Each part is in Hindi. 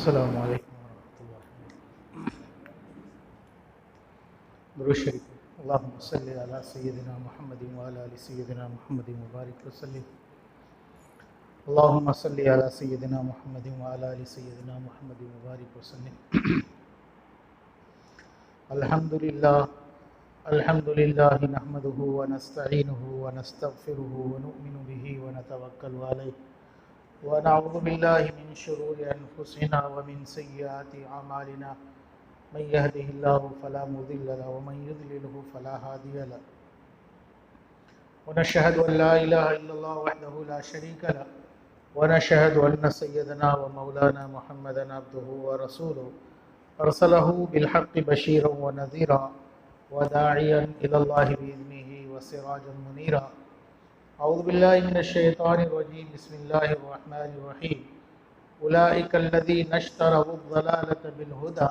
अस्सलामु अलैकुम वरहमतुल्लाहि दुरूद शरीफ। अल्लाहुम्मा सल्लि अला सय्यिदिना मुहम्मदिन व अला आलि सय्यिदिना मुहम्मदिन व बारिक वसल्लिम। अल्लाहुम्मा सल्लि अला सय्यिदिना मुहम्मदिन व अला आलि सय्यिदिना मुहम्मदिन व बारिक वसल्लिम। अल्हम्दुलिल्लाह नहमदुहु व नस्तईनुहु व नस्तगफिरुहु व नु'मिनु बिही व नतवक्कलु अलैहि व नऊज़ु बिल्लाहि मिन शुरूरि अनफुसिना व मिन सय्यिआति अमालिना मन यहदिहिल्लाहु फला मुदिल्ल लहु व मन युद्लिलहु फला हादिय लहु व नशहदु अन ला इलाहा इल्लल्लाह वहदहु ला शरीक लहु व नशहदु अन्न सय्यदना व मौलाना मुहम्मदन अब्दुहु व रसूलुहु अरसलहु बिलहक्कि बशीरन व नज़ीरा व दाइयन इलल्लाहि बिइज़निहि व सिराजन मुनीरा। अऊज़ु बिल्लाहि मिनश शैतानिर रजीम। बिस्मिल्लाहिर रहमानिर रहीम। उलाइका अल्लज़ीना इश्तरवुज़-ज़लालता बिल-हुदा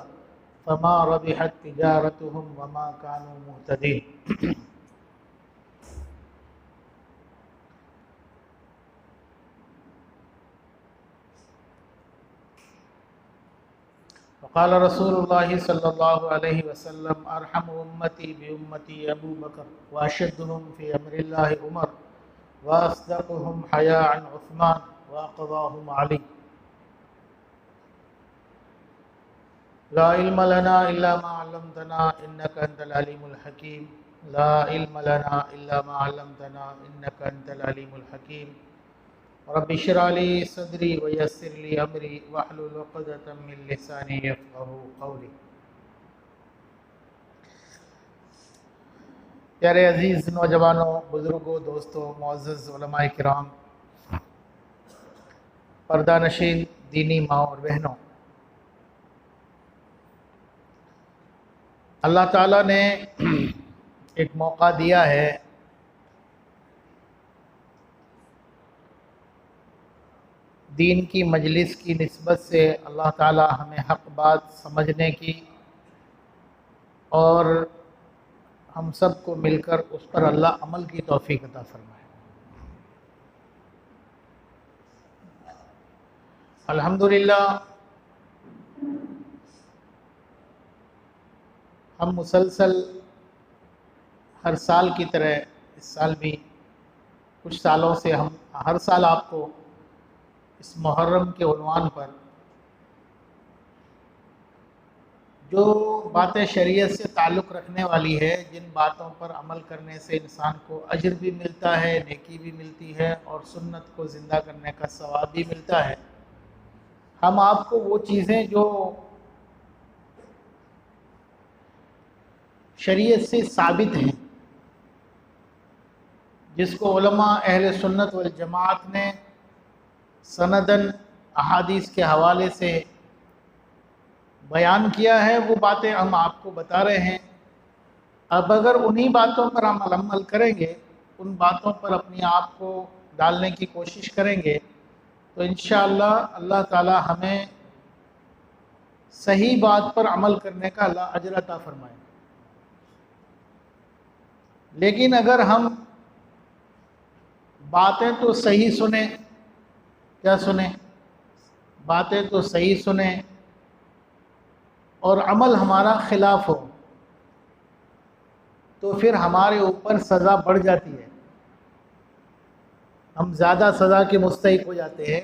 फमा रबिहत तिजारतुहुम वमा कानू मुहतदीन। क़ाल रसूलुल्लाहि सल्लल्लाहु अलैहि वसल्लम अरहमु उम्मती बि उम्मती अबू बकर व अशद्दुहुम फ़ी अम्रिल्लाहि उमर व अस्दक़ुहुम हयाअन उस्मान व अक़वाहुम अली। ला इल्म लना इल्ला मा अल्लमतना इन्नका अंतल अलीमुल हकीम। ला इल्म लना इल्ला मा अल्लमतना इन्नका अंतल अलीमुल हकीम। रब्बि इश्रह ली सदरी व यस्सिर ली अमरी वहलुल उक़दतम मिन लिसानी यफ़क़हू क़ौली। प्यारे अजीज़ नौजवानों, बुज़ुर्गों, दोस्तों, मुअज़्ज़ज़ उलमाए किराम, पर्दानशीन दीनी माँ और बहनों, अल्लाह ताला ने एक मौका दिया है दीन की मजलिस की निस्बत से अल्लाह ताला हमें हक़ बात समझने की और हम सब को मिलकर उस पर अल्लाह अमल की तौफीक अता फरमाए। अल्हम्दुलिल्लाह हम मुसलसल हर साल की तरह इस साल भी कुछ सालों से हम हर साल आपको इस मुहर्रम के उन्वान पर जो बातें शरीयत से ताल्लुक़ रखने वाली है, जिन बातों पर अमल करने से इंसान को अजर भी मिलता है, नेकी भी मिलती है और सुन्नत को ज़िंदा करने का सवाब भी मिलता है, हम आपको वो चीज़ें जो शरीयत से साबित हैं, जिसको उलमा अहले सुन्नत वल जमात ने सनदन अहादीस के हवाले से बयान किया है, वो बातें हम आपको बता रहे हैं। अब अगर उन्हीं बातों पर हम अमल करेंगे, उन बातों पर अपने आप को डालने की कोशिश करेंगे, तो इंशाअल्लाह अल्लाह ताला हमें सही बात पर अमल करने का अल्लाह अजर अता फरमाए। लेकिन अगर हम बातें तो सही सुने, क्या सुने, बातें तो सही सुने और अमल हमारा खिलाफ हो, तो फिर हमारे ऊपर सज़ा बढ़ जाती है। हम ज़्यादा सज़ा के मुस्तहिक हो जाते हैं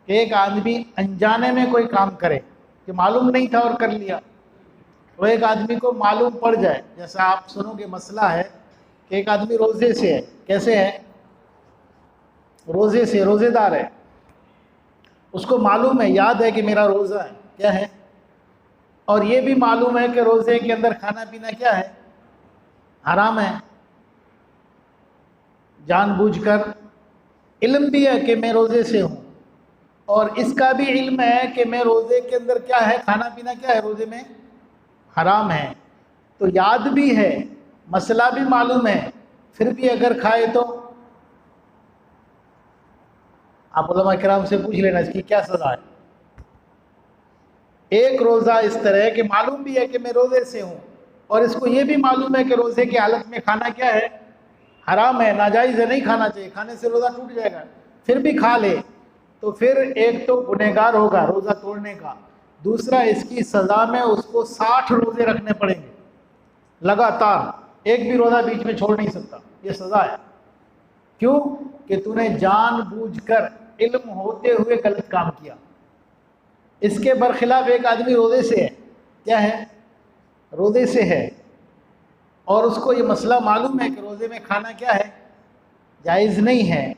कि एक आदमी अनजाने में कोई काम करे कि मालूम नहीं था और कर लिया, तो एक आदमी को मालूम पड़ जाए। जैसा आप सुनोगे मसला है कि एक आदमी रोज़े से है, कैसे है, रोज़े से, रोज़ेदार है, उसको मालूम है, याद है कि मेरा रोज़ा है, क्या है, और ये भी मालूम है कि रोज़े के अंदर खाना पीना क्या है, हराम है। जानबूझकर इल्म भी है कि मैं रोज़े से हूँ और इसका भी इल्म है कि मैं रोज़े के अंदर क्या है, खाना पीना क्या है, रोज़े में हराम है, तो याद भी है, मसला भी मालूम है, फिर भी अगर खाए तो आप उलमा किराम से पूछ लेना इसकी क्या सज़ा है। एक रोज़ा इस तरह है कि मालूम भी है कि मैं रोज़े से हूँ और इसको ये भी मालूम है कि रोज़े की हालत में खाना क्या है, हराम है, नाजायज़ है, नहीं खाना चाहिए, खाने से रोज़ा टूट जाएगा, फिर भी खा ले, तो फिर एक तो गुनहगार होगा रोज़ा तोड़ने का, दूसरा इसकी सज़ा में उसको 60 रोज़े रखने पड़ेंगे लगातार, एक भी रोज़ा बीच में छोड़ नहीं सकता। ये सज़ा है। क्यों? कि तूने जानबूझकर इल्म होते हुए गलत काम किया। इसके बरखिलाफ एक आदमी रोज़े से है, क्या है, रोज़े से है, और उसको ये मसला मालूम है कि रोज़े में खाना क्या है, जायज़ नहीं है,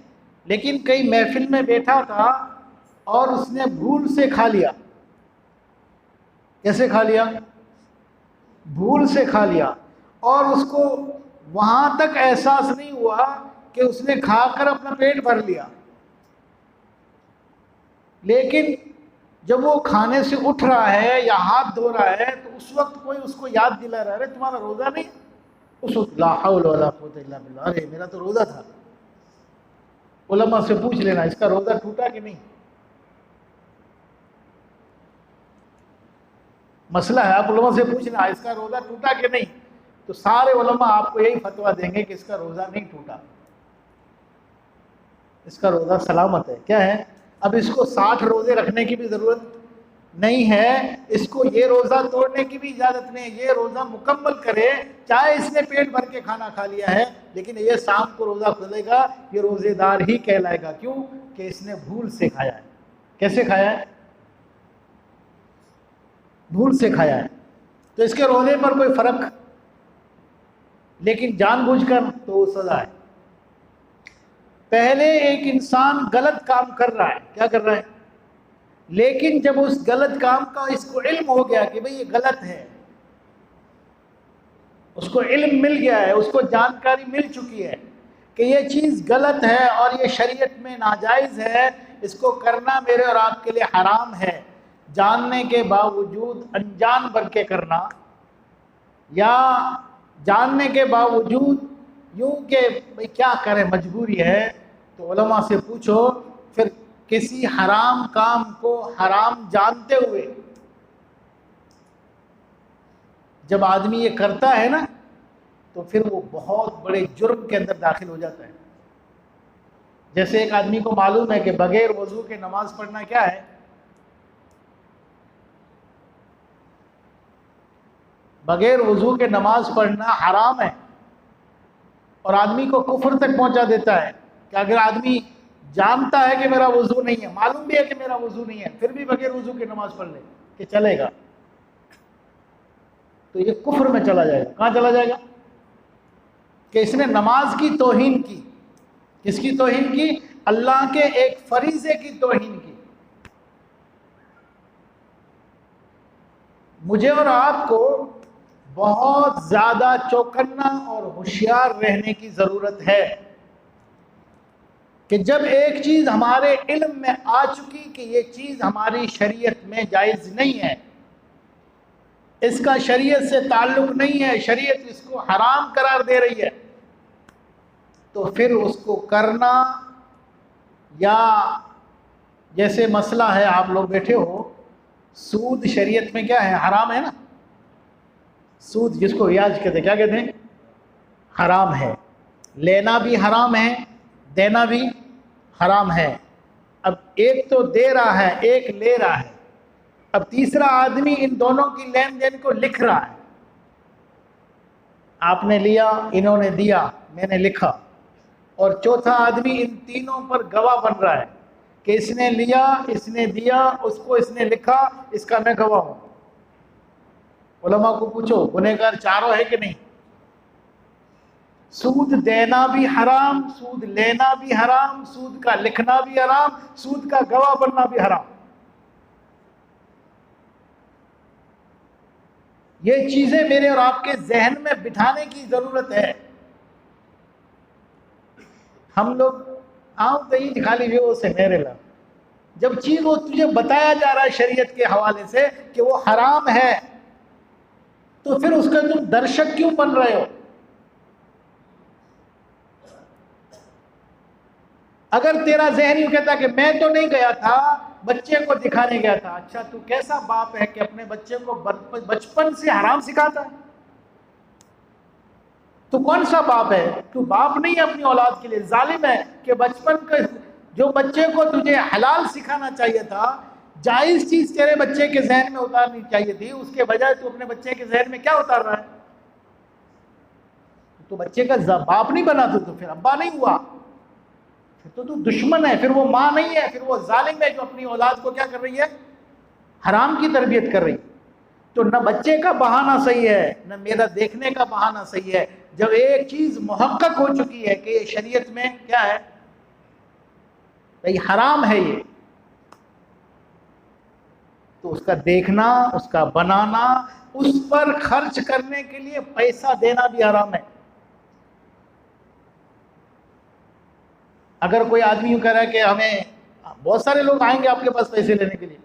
लेकिन कई महफिल में बैठा था और उसने भूल से खा लिया। कैसे खा लिया? भूल से खा लिया, और उसको वहाँ तक एहसास नहीं हुआ कि उसने खाकर अपना पेट भर लिया। लेकिन जब वो खाने से उठ रहा है या हाथ धो रहा है तो उस वक्त कोई उसको याद दिला रहा है, अरे तुम्हारा रोज़ा नहीं? उस वक्त ला हौल वला कुव्वता इल्ला बिल्लाह, अरे मेरा तो रोज़ा था। उलमा से पूछ लेना इसका रोज़ा टूटा कि नहीं। मसला है, आप उलमा से पूछना इसका रोज़ा टूटा कि नहीं, तो सारे उलमा आपको यही फतवा देंगे कि इसका रोज़ा नहीं टूटा, इसका रोज़ा सलामत है। क्या है? अब इसको 60 रोज़े रखने की भी ज़रूरत नहीं है, इसको ये रोज़ा तोड़ने की भी इजाज़त नहीं है। ये रोज़ा मुकम्मल करे, चाहे इसने पेट भर के खाना खा लिया है, लेकिन ये शाम को रोज़ा खुलेगा, ये रोज़ेदार ही कहलाएगा। क्यों? कि इसने भूल से खाया है। कैसे खाया है? भूल से खाया है, तो इसके रोज़े पर कोई फ़र्क, लेकिन जानबूझकर तो सज़ा है। पहले एक इंसान गलत काम कर रहा है, क्या कर रहा है, लेकिन जब उस गलत काम का इसको इल्म हो गया कि भाई ये गलत है, उसको इल्म मिल गया है, उसको जानकारी मिल चुकी है कि ये चीज़ गलत है और ये शरीयत में नाजायज़ है, इसको करना मेरे और आपके लिए हराम है, जानने के बावजूद अनजान बन के करना, या जानने के बावजूद यूं कि भाई क्या करें मजबूरी है, तो उलमा से पूछो। फिर किसी हराम काम को हराम जानते हुए जब आदमी ये करता है ना, तो फिर वो बहुत बड़े जुर्म के अंदर दाखिल हो जाता है। जैसे एक आदमी को मालूम है कि बगैर वजू के नमाज पढ़ना क्या है, बगैर वजू के नमाज पढ़ना हराम है, और आदमी को कुफ्र तक पहुंचा देता है कि अगर आदमी जानता है कि मेरा वजू नहीं है, मालूम भी है कि मेरा वजू नहीं है, फिर भी बगैर वजू की नमाज पढ़ ले कि चलेगा, तो ये कुफ्र में चला जाएगा। कहाँ चला जाएगा? कि इसने नमाज की तौहीन की। किसकी तौहीन की? अल्लाह के एक फरीज़े की तौहीन की। मुझे और आपको बहुत ज़्यादा चौकन्ना और होशियार रहने की ज़रूरत है कि जब एक चीज़ हमारे इल्म में आ चुकी कि ये चीज़ हमारी शरीयत में जायज़ नहीं है, इसका शरीयत से ताल्लुक़ नहीं है, शरीयत इसको हराम करार दे रही है, तो फिर उसको करना, या जैसे मसला है, आप लोग बैठे हो, सूद शरीयत में क्या है? हराम है ना। सूद जिसको ब्याज कहते हैं, क्या कहते हैं? हराम है। लेना भी हराम है, देना भी हराम है। अब एक तो दे रहा है, एक ले रहा है, अब तीसरा आदमी इन दोनों की लेन देन को लिख रहा है। आपने लिया, इन्होंने दिया, मैंने लिखा, और चौथा आदमी इन तीनों पर गवाह बन रहा है कि इसने लिया, इसने दिया, उसको इसने लिखा, इसका मैं गवाह हूं। उलमा को पूछो गुनहगार चारों है कि नहीं? सूद देना भी हराम, सूद लेना भी हराम, सूद का लिखना भी हराम, सूद का गवाह बनना भी हराम। ये चीजें मेरे और आपके जहन में बिठाने की जरूरत है। हम लोग आओ तो ही खाली वो से मेरे ला, जब चीज वो तुझे बताया जा रहा है शरीयत के हवाले से कि वो हराम है, तो फिर उसका तुम दर्शक क्यों बन रहे हो? अगर तेरा जहन यूं कहता कि मैं तो नहीं गया था, बच्चे को दिखाने गया था, अच्छा तू कैसा बाप है कि अपने बच्चे को बचपन से हराम सिखाता है? तू कौन सा बाप है? तू बाप नहीं है अपनी औलाद के लिए, जालिम है कि बचपन के जो बच्चे को तुझे हलाल सिखाना चाहिए था, जायज चीज तेरे बच्चे के जहन में उतारनी चाहिए थी, उसके बजाय तू अपने बच्चे के जहन में क्या उतार रहा है? तो बच्चे का बाप नहीं बना, तो फिर अब्बा नहीं हुआ, फिर तो तू दुश्मन है, फिर वो माँ नहीं है, फिर वो जालिम है जो अपनी औलाद को क्या कर रही है? हराम की तरबियत कर रही है। तो न बच्चे का बहाना सही है, न मेरा देखने का बहाना सही है। जब एक चीज मुहक्कक हो चुकी है कि ये शरीयत में क्या है, भाई हराम है ये, तो उसका देखना, उसका बनाना, उस पर खर्च करने के लिए पैसा देना भी हराम है। अगर कोई आदमी यूं कह रहा है कि हमें, बहुत सारे लोग आएंगे आपके पास पैसे लेने के लिए,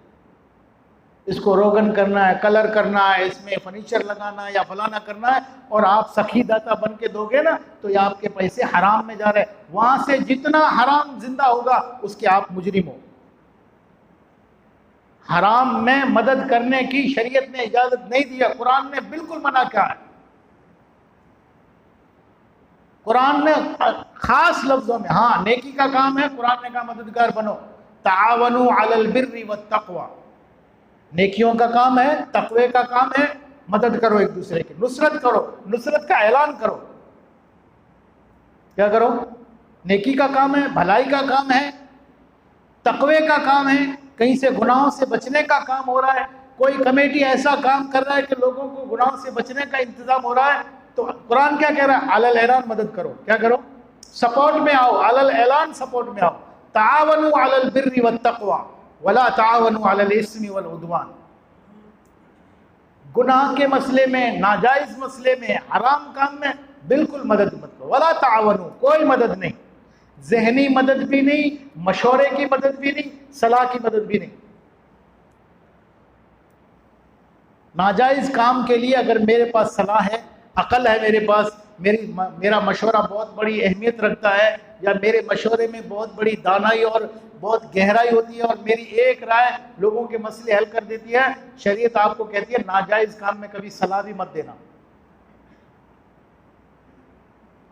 इसको रोगन करना है, कलर करना है, इसमें फर्नीचर लगाना है या फलाना करना है, और आप सखी दाता बन के दोगे ना, तो ये आपके पैसे हराम में जा रहे हैं। वहां से जितना हराम जिंदा होगा उसके आप मुजरिम हो। हराम में मदद करने की शरीयत ने इजाजत नहीं दिया, कुरान ने बिल्कुल मना किया है। कुरान ने खास लफ्जों में, हाँ नेकी का काम है, कुरान ने कहा मददगार बनो, तावनु अलल बिर्रि वत तक़वा, नेकियों का काम है, तकवे का काम है, मदद करो एक दूसरे की, नुसरत करो, नुसरत का ऐलान करो। क्या करो? नेकी का काम है, भलाई का काम है, तकवे का काम है, कहीं से गुनाहों से बचने का काम हो रहा है। कोई कमेटी ऐसा काम कर रहा है कि लोगों को गुनाहों से बचने का इंतजाम हो रहा है, तो कुरान क्या कह रहा है? अलल ऐलान मदद करो। क्या करो? सपोर्ट में आओ, अलल ऐलान सपोर्ट में आओ। तावनु अलल बिर्रि वत तक़वा वला तावनु अलल इस्मि वल उद्वान। गुनाह के मसले में, नाजायज मसले में, हराम काम में बिल्कुल मदद मत करो। वला तावनु, कोई मदद नहीं, जहनी मदद भी नहीं, मशवरे की मदद भी नहीं, सलाह की मदद भी नहीं। नाजायज काम के लिए अगर मेरे पास सलाह है, अकल है मेरे पास, मेरा मशवरा बहुत बड़ी अहमियत रखता है, या मेरे मशवरे में बहुत बड़ी दानाई और बहुत गहराई होती है, और मेरी एक राय लोगों के मसले हल कर देती है, शरीयत आपको कहती है नाजायज काम में कभी सलाह भी मत देना।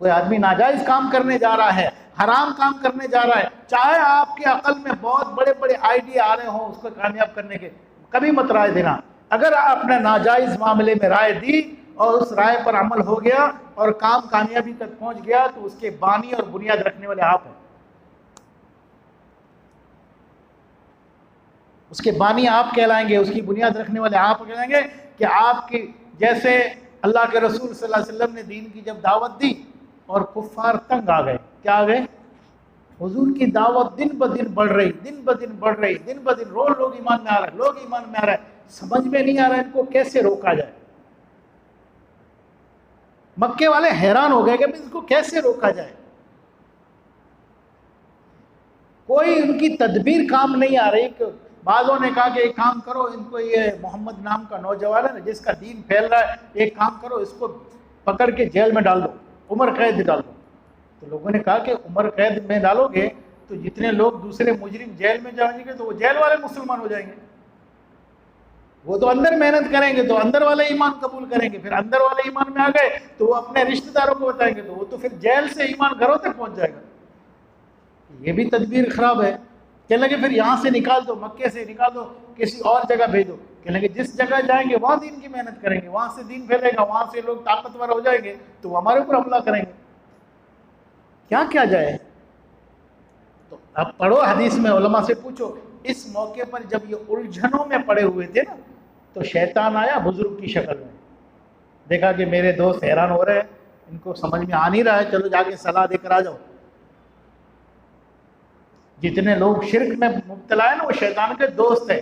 कोई आदमी नाजायज काम करने जा रहा है, हराम काम करने जा रहा है, चाहे आपके अकल में बहुत बड़े बड़े आइडिया आ रहे हों उसको कामयाब करने के, कभी मत राय देना। अगर आपने नाजायज मामले में राय दी और उस राय पर अमल हो गया और काम कामयाबी तक पहुंच गया, तो उसके बानी और बुनियाद रखने वाले आप हैं। उसके बानी आप कहलाएंगे, उसकी बुनियाद रखने वाले आप कहलाएंगे। कि आपकी जैसे अल्लाह के रसूल सल्लल्लाहु अलैहि वसल्लम ने दीन की जब दावत दी और कुफ्फार तंग आ गए, क्या आ गए? हुजूर की दावत दिन ब दिन बढ़ रही, दिन ब दिन बढ़ रही, दिन ब दिन रोज लोग ईमान में आ रहे, लोग ईमान में आ रहे, समझ में नहीं आ रहा इनको कैसे रोका जाए। मक्के वाले हैरान हो गए कि इसको कैसे रोका जाए, कोई उनकी तदबीर काम नहीं आ रही। बाज़ों ने कहा कि एक काम करो, इनको, ये मोहम्मद नाम का नौजवान है ना जिसका दीन फैल रहा है, एक काम करो इसको पकड़ के जेल में डाल दो, उम्र कैद डाल दो। तो लोगों ने कहा कि उम्र कैद में डालोगे तो जितने लोग दूसरे मुजरिम जेल में जाएंगे तो वो जेल वाले मुसलमान हो जाएंगे, वो तो अंदर मेहनत करेंगे तो अंदर वाले ईमान कबूल करेंगे, फिर अंदर वाले ईमान में आ गए तो वो अपने रिश्तेदारों को बताएंगे, तो वो तो फिर जेल से ईमान घरों तक पहुंच जाएगा। ये भी तदबीर खराब है। कहने लगे फिर यहाँ से निकाल दो, मक्के से निकाल दो, किसी और जगह भेजो। कहने लगे जिस जगह जाएंगे वहाँ दीन की मेहनत करेंगे, वहाँ से दीन फैलेगा, वहाँ से लोग ताकतवर हो जाएंगे तो वो हमारे ऊपर हमला करेंगे। क्या किया जाए? तो अब पढ़ो हदीस में, उलमा से पूछो। इस मौके पर जब ये उलझनों में पड़े हुए थे ना, तो शैतान आया बुजुर्ग की शक्ल में, देखा कि मेरे दोस्त हैरान हो रहे हैं, इनको समझ में आ नहीं रहा है, चलो जाके सलाह देकर आ जाओ। जितने लोग शिर्क में मुब्तला है ना, वो शैतान के दोस्त है,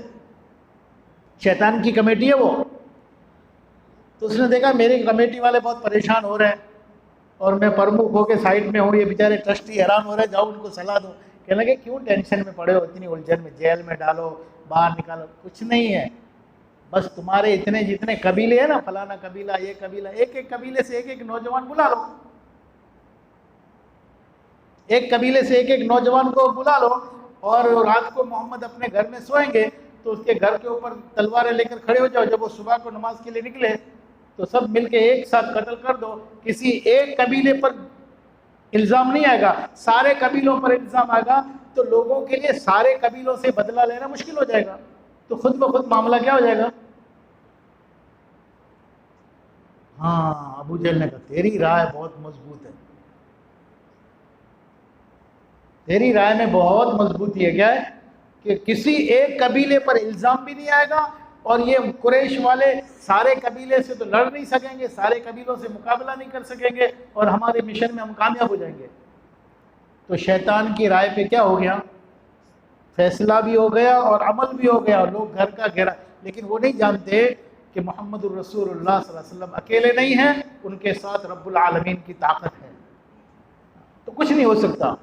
शैतान की कमेटी है वो। तो उसने देखा मेरी कमेटी वाले बहुत परेशान हो रहे हैं और मैं प्रमुख होकर साइड में हूँ, ये बेचारे ट्रस्टी हैरान हो रहे हैं, जाओ उनको सलाह दो। कहने लगे क्यों टेंशन में पड़े हो, इतनी उलझन में, जेल में डालो, बाहर निकालो, कुछ नहीं है, बस तुम्हारे इतने जितने कबीले हैं ना, फलाना कबीला, ये कबीला, एक एक कबीले से एक एक नौजवान बुला लो, एक कबीले से एक एक नौजवान को बुला लो, और रात को मोहम्मद अपने घर में सोएंगे तो उसके घर के ऊपर तलवारें लेकर खड़े हो जाओ, जब वो सुबह को नमाज के लिए निकले तो सब मिलके एक साथ कत्ल कर दो। किसी एक कबीले पर इल्ज़ाम नहीं आएगा, सारे कबीलों पर इल्ज़ाम आएगा तो लोगों के लिए सारे कबीलों से बदला लेना मुश्किल हो जाएगा, तो खुद ब खुद मामला क्या हो जाएगा। हाँ, अबू जहल ने कहा तेरी राय बहुत मजबूत है, तेरी राय में बहुत मजबूती है। क्या है कि किसी एक कबीले पर इल्ज़ाम भी नहीं आएगा, और ये कुरैश वाले सारे कबीले से तो लड़ नहीं सकेंगे, सारे कबीलों से मुकाबला नहीं कर सकेंगे, और हमारे मिशन में हम कामयाब हो जाएंगे। तो शैतान की राय पे क्या हो गया, फैसला भी हो गया और अमल भी हो गया, लोग घर का घेरा। लेकिन वो नहीं जानते कि मोहम्मद रसूलुल्लाह सल्लल्लाहु अलैहि वसल्लम अकेले नहीं हैं, उनके साथ रब्बुल आलमीन की ताकत है। तो कुछ नहीं हो सकता,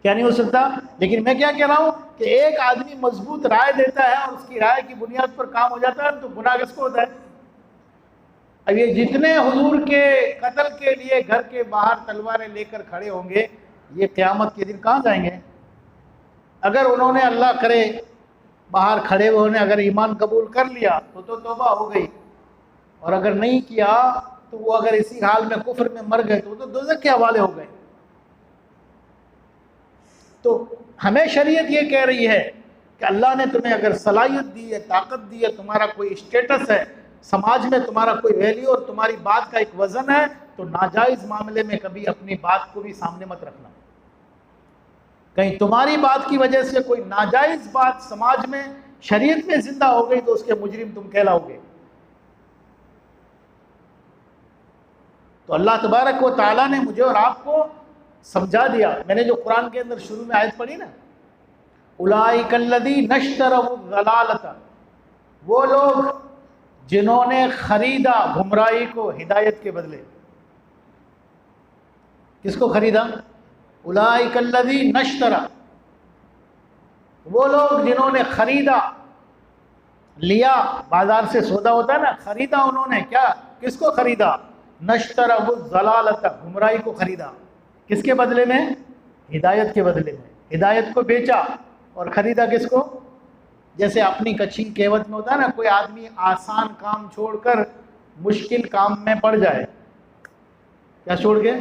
क्या नहीं हो सकता। लेकिन मैं क्या कह रहा हूं कि एक आदमी मजबूत राय देता है और उसकी राय की बुनियाद पर काम हो जाता है, तो गुनाह किसको होता है। अब ये जितने हुजूर के कत्ल के लिए घर के बाहर तलवारें लेकर खड़े होंगे, ये क़यामत के दिन कहाँ जाएंगे। अगर उन्होंने अल्लाह करे बाहर खड़े हुए ने अगर ईमान कबूल कर लिया तो तौबा हो गई, और अगर नहीं किया तो वो अगर इसी हाल में कुफ्र में मर गए तो वो तो दोज़ख के हवाले हो गए। तो हमें शरीयत ये कह रही है कि अल्लाह ने तुम्हें अगर सलाहियत दी है, ताकत दी है, तुम्हारा कोई स्टेटस है समाज में, तुम्हारा कोई वैल्यू और तुम्हारी बात का एक वजन है, तो नाजायज़ मामले में कभी अपनी बात को भी सामने मत रखना। कहीं तुम्हारी बात की वजह से कोई नाजायज़ बात समाज में शरीयत में जिंदा हो गई तो उसके मुजरिम तुम कहलाओगे। तो अल्लाह तबारक व तआला ने मुझे और आपको समझा दिया। मैंने जो कुरान के अंदर शुरू में आयत पढ़ी ना, उलाइकल्लज़ी नश्तरऊ ज़लालता, वो लोग जिन्होंने खरीदा गुमराही को हिदायत के बदले। किसको खरीदा। उलाइकल्लज़ी नश्तरा, वो लोग जिन्होंने खरीदा, लिया, बाजार से सौदा होता है ना, खरीदा उन्होंने क्या, किसको खरीदा। नश्तरऊ ज़लालता, गुमराही को खरीदा, किसके बदले में, हिदायत के बदले में। हिदायत को बेचा और ख़रीदा किसको। जैसे अपनी कच्ची कहावत में होता है ना, कोई आदमी आसान काम छोड़कर मुश्किल काम में पड़ जाए। क्या छोड़ के,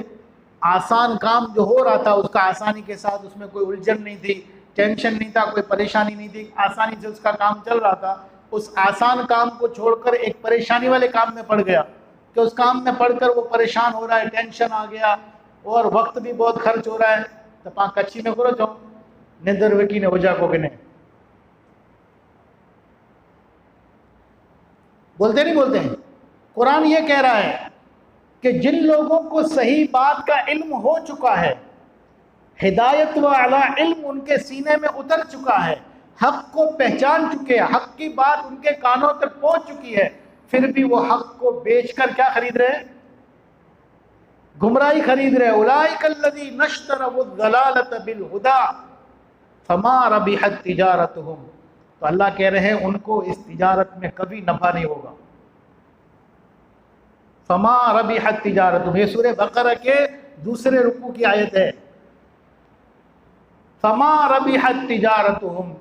आसान काम जो हो रहा था उसका आसानी के साथ, उसमें कोई उलझन नहीं थी, टेंशन नहीं था, कोई परेशानी नहीं थी, आसानी से उसका काम चल रहा था। उस आसान काम को छोड़कर एक परेशानी वाले काम में पड़ गया, कि उस काम में पढ़कर वो परेशान हो रहा है, टेंशन आ गया और वक्त भी बहुत खर्च हो रहा है। तो पा कच्ची में करो जाओ निंदर वेकी ने वजह को गिने, बोलते नहीं बोलते हैं। कुरान ये कह रहा है कि जिन लोगों को सही बात का इल्म हो चुका है, हिदायत व अला इल्म उनके सीने में उतर चुका है, हक को पहचान चुके हैं, हक की बात उनके कानों तक पहुंच चुकी है, फिर भी वो हक को बेचकर क्या खरीद रहे हैं, गुमराही खरीद रहे। उलाइकल्लज़ी नश्तरऊ ज़लालत बिल हुदा फमा रबिहत तिजारतुहुम, तो अल्लाह कह रहे हैं उनको इस तिजारत में कभी नफा नहीं होगा। फमा रबिहत तिजारतुहुम, ये सूरह बकरा के दूसरे रुकू की आयत है। फमा रबिहत तिजारतुहुम,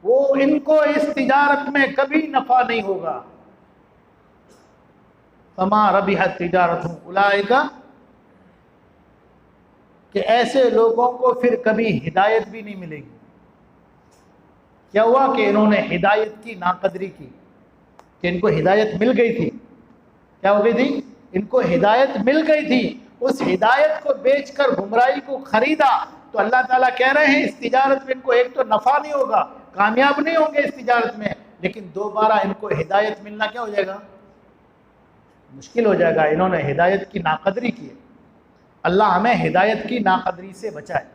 वो इनको इस तिजारत में कभी नफा नहीं होगा। फमा रबिहत तिजारतुहुम उलाइका, कि ऐसे लोगों को फिर कभी हिदायत भी नहीं मिलेगी। क्या हुआ कि इन्होंने हिदायत की नाकदरी की, कि इनको हिदायत मिल गई थी। क्या हो गई थी, इनको हिदायत मिल गई थी, उस हिदायत को बेचकर गुमराही को खरीदा। तो अल्लाह ताला कह रहे हैं इस तिजारत में इनको एक तो नफा नहीं होगा, कामयाब नहीं होंगे इस तिजारत में, लेकिन दोबारा इनको हिदायत मिलना क्या हो जाएगा, मुश्किल हो जाएगा। इन्होंने हिदायत की नाकदरी की है। अल्लाह हमें हिदायत की नाकदरी से बचाए।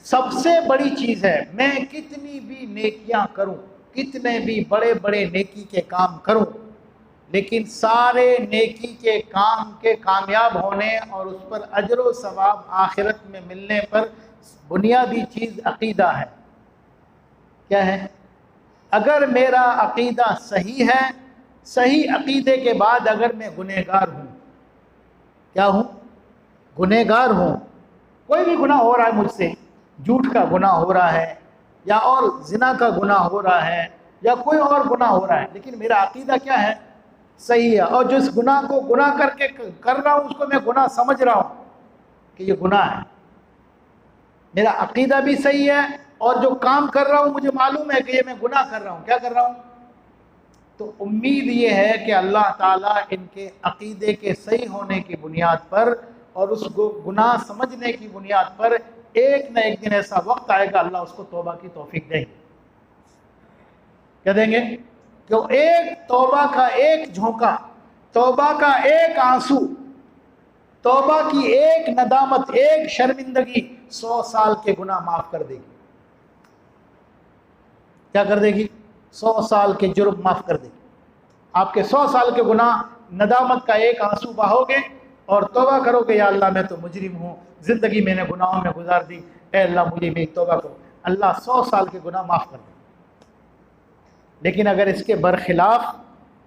सबसे बड़ी चीज़ है, मैं कितनी भी नेकियां करूं, कितने भी बड़े बड़े नेकी के काम करूं, लेकिन सारे नेकी के काम के कामयाब होने और उस पर अजर व सवाब आखिरत में मिलने पर बुनियादी चीज़ अकीदा है। क्या है, अगर मेरा अकीदा सही है, सही अकीदे के बाद अगर मैं गुनहगार हूँ, क्या हूँ, गुनहगार हूँ, कोई भी गुनाह हो रहा है मुझसे, झूठ का गुनाह हो रहा है या और जिना का गुनाह हो रहा है या कोई और गुनाह हो रहा है, लेकिन मेरा अकीदा क्या है, सही है, और जिस गुनाह को गुनाह करके कर रहा हूँ उसको मैं गुनाह समझ रहा हूँ कि ये गुनाह है, मेरा अकीदा भी सही है और जो काम कर रहा हूँ मुझे मालूम है कि ये मैं गुनाह कर रहा हूँ। क्या कर रहा हूँ? तो उम्मीद ये है कि अल्लाह ताला इनके अकीदे के सही होने की बुनियाद पर और उस गुनाह समझने की बुनियाद पर एक न एक दिन ऐसा वक्त आएगा अल्लाह उसको तौबा की तौफीक देंगे। क्या देंगे? क्यों? एक तौबा का एक झोंका, तौबा का एक आंसू, तौबा की एक नदामत, एक शर्मिंदगी 100 साल के गुनाह माफ कर देगी। क्या कर देगी? 100 साल के जुर्म माफ कर देगी। आपके 100 साल के गुनाह, नदामत का एक आंसू बहाओगे और तौबा करोगे, या अल्लाह मैं तो मुजरिम हूँ, जिंदगी मैंने गुनाहों में गुजार दी, ए अल्लाह मुझे मेरी तौबा करो। अल्लाह 100 साल के गुनाह माफ कर दे। लेकिन अगर इसके बरखिलाफ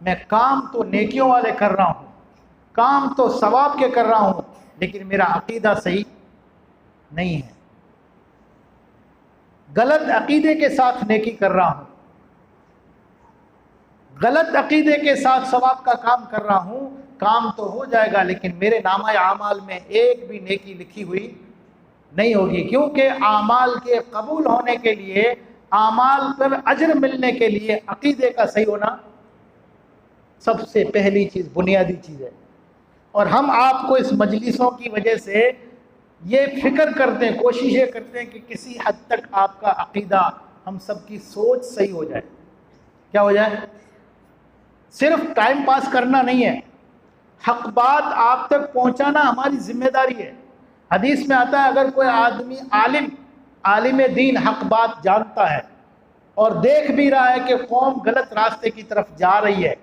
मैं काम तो नेकियों वाले कर रहा हूँ, काम तो सवाब के कर रहा हूँ, लेकिन मेरा अकीदा सही नहीं है, गलत अकीदे के साथ नेकी कर रहा हूँ, गलत अकीदे के साथ सवाब का काम कर रहा हूँ, काम तो हो जाएगा लेकिन मेरे नामा आमाल में एक भी नेकी लिखी हुई नहीं होगी। क्योंकि आमाल के कबूल होने के लिए, आमाल पर अजर मिलने के लिए अकीदे का सही होना सबसे पहली चीज़, बुनियादी चीज़ है। और हम आपको इस मजलिसों की वजह से ये फिक्र करते हैं, कोशिशें करते हैं कि किसी हद तक आपका अकीदा, हम सब की सोच सही हो जाए। क्या हो जाए? सिर्फ टाइम पास करना नहीं है, हक बात आप तक पहुंचाना हमारी जिम्मेदारी है। हदीस में आता है अगर कोई आदमी आलिम दीन हक बात जानता है और देख भी रहा है कि कौम गलत रास्ते की तरफ जा रही है,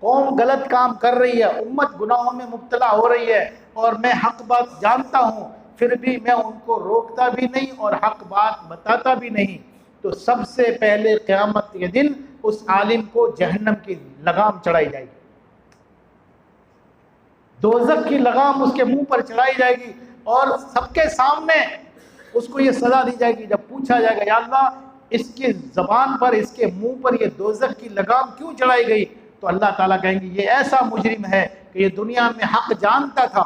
कौम गलत काम कर रही है, उम्मत गुनाहों में मुब्तला हो रही है, और मैं हक बात जानता हूँ फिर भी मैं उनको रोकता भी नहीं और हक बात बताता भी नहीं, तो सबसे पहले क़यामत के दिन उस आलिम को जहन्नम की लगाम चढ़ाई जाएगी, दोज़ख की लगाम उसके मुंह पर चढ़ाई जाएगी और सबके सामने उसको ये सजा दी जाएगी। जब पूछा जाएगा या अल्लाह इसकी ज़बान पर, इसके मुंह पर ये दोज़ख की लगाम क्यों चढ़ाई गई, तो अल्लाह ताला कहेंगे ये ऐसा मुजरिम है कि ये दुनिया में हक जानता था